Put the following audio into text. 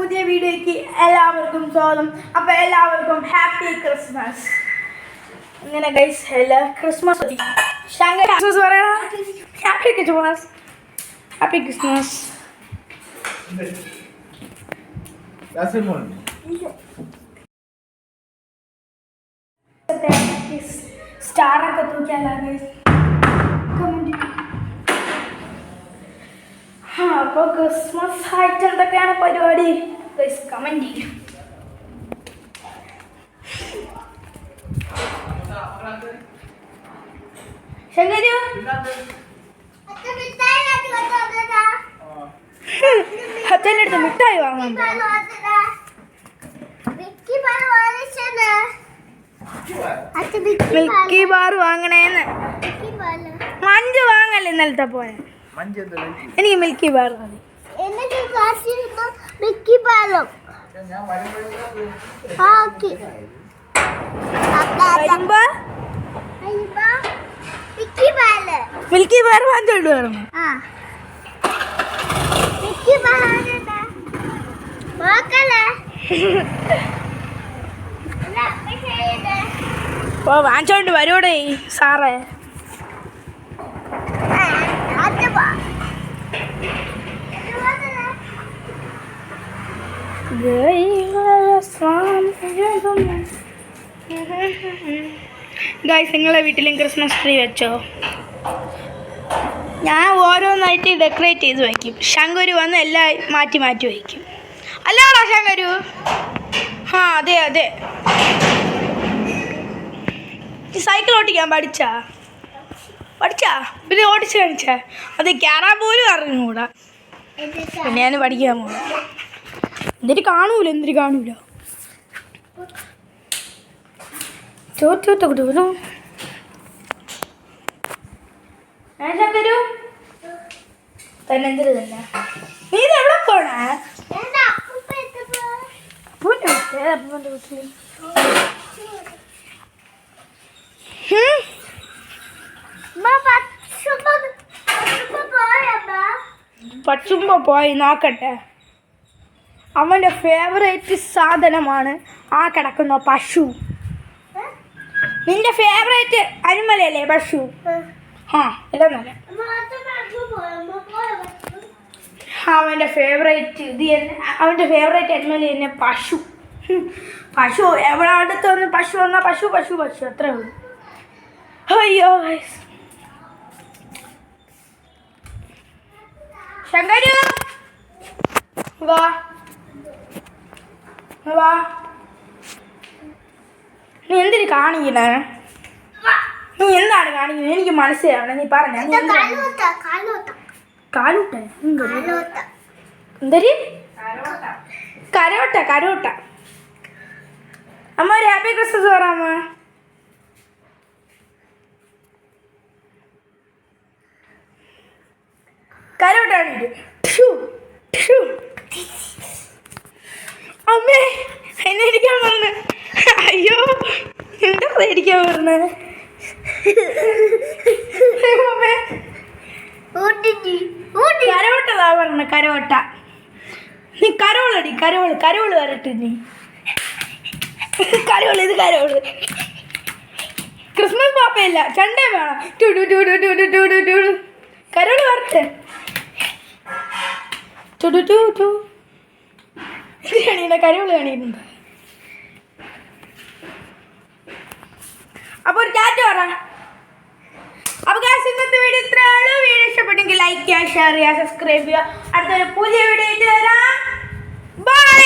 പുതിയ വീഡിയോയ്ക്ക് എല്ലാവർക്കും സ്വാഗതം. അപ്പോൾ എല്ലാവർക്കും ഹാപ്പി ക്രിസ്മസ്. ഇങ്ങനെ ഗൈസ് എല്ലാ ക്രിസ്മസ് ശങ്കർ ക്രിസ്മസ് പറയണം. Happy Christmas, happy Christmas. സ്റ്റാറൊക്കെ തൂക്കിയാലോ ഗൈസ്? അപ്പോൾ ക്രിസ്മസ് ആയിട്ട് എന്തൊക്കെയാണ് പരിപാടി ഗൈസ് കമൻറ്റ് ചെയ്യും. ശങ്കരു അച്ഛൻ്റെ അടുത്ത് മിഠായി വാങ്ങാൻ മിൽക്കി ബാർ വാങ്ങണേന്ന്. മഞ്ച് വാങ്ങല്ലേ ഇന്നലത്തെ പോലെ. എനിക്ക് മിൽക്കി ബാർ മതി. മിൽക്കി ബാർ വാങ്ങിച്ചോണ്ട് വരണം. ഓ വാങ്ങിച്ചോണ്ട് വരൂടെ സാറേ. ഗൈസ് നിങ്ങളെ വീട്ടിലും ക്രിസ്മസ് ട്രീ വെച്ചോ? ഞാൻ ഓരോന്നായിട്ട് ഡെക്കറേറ്റ് ചെയ്ത് വയ്ക്കും. ശങ്കരു വന്ന് എല്ലാം മാറ്റി മാറ്റി വയ്ക്കും. അല്ലാണോ ശങ്കരു? ആ അതെ അതെ. സൈക്കിൾ ഓടിക്കാൻ പഠിച്ചാ പിന്നെ ഓടിച്ച് കാണിച്ചാ? അത് കയറാൻ പോലും അറിഞ്ഞുകൂടാ. പിന്നെ ഞാൻ പഠിക്കാൻ പോകാം. എന്തിനു കാണൂല ശങ്കരു തന്നെ എന്തിനു തന്നെ നീ എവിടെ പോണേ? പച്ചുമ്പ പോയി നോക്കട്ടെ. അവൻ്റെ ഫേവറേറ്റ് സാധനമാണ് ആ കിടക്കുന്ന പശു. നിന്റെ ഫേവറേറ്റ് അനിമലല്ലേ പശു? ആ എല്ലാം നല്ല. അവൻ്റെ ഫേവറേറ്റ് അവൻ്റെ ഫേവറേറ്റ് അനിമൽ തന്നെ പശു. പശു എവിടെ അടുത്ത് വന്ന് പശു വന്നാൽ പശു പശു പശു അത്രേ ഉള്ളൂ. അയ്യോ ശങ്കരു വാ വാ. നീ എന്തിനു കാണിക്കണേ? നീ എന്താണ് കാണിക്കുന്നത്? എനിക്ക് മനസ്സിലാവണം. നീ പറഞ്ഞ കാലൂട്ട എന്തരി കരോട്ട. അമ്മ ഒരു ഹാപ്പി ക്രിസ്മസ് പറയാമ? കരോട്ടാണ്. അമ്മേ എന്നെ ഇടിക്കാൻ പറഞ്ഞ. അയ്യോ എന്താ ഇടിക്കാൻ പറഞ്ഞ? കരോട്ടതാ പറഞ്ഞ കരോട്ട. നീ കരോളടി കരോള് വരട്ടെ. നീ കരോള് ഇത് കരോള്. ക്രിസ്മസ് പാപ്പയല്ല ചണ്ടേ വേണം. കരോള് വരട്ടെ. കരോള് കാണിയിട്ടുണ്ട്. അപ്പോൾ ഒരു ടാറ്റ പറ. അപ്പോൾ ഗൈസ് ഇന്നത്തെ വീഡിയോ ഇത്രയേ ഉള്ളൂ. വീഡിയോ ഇഷ്ടപ്പെട്ടെങ്കിൽ ലൈക്ക് ചെയ്യുക, ഷെയർ ചെയ്യുക, സബ്സ്ക്രൈബ് ചെയ്യുക. അടുത്തൊരു പുതിയ വീഡിയോ ആയിട്ട് വരാം. ബൈ.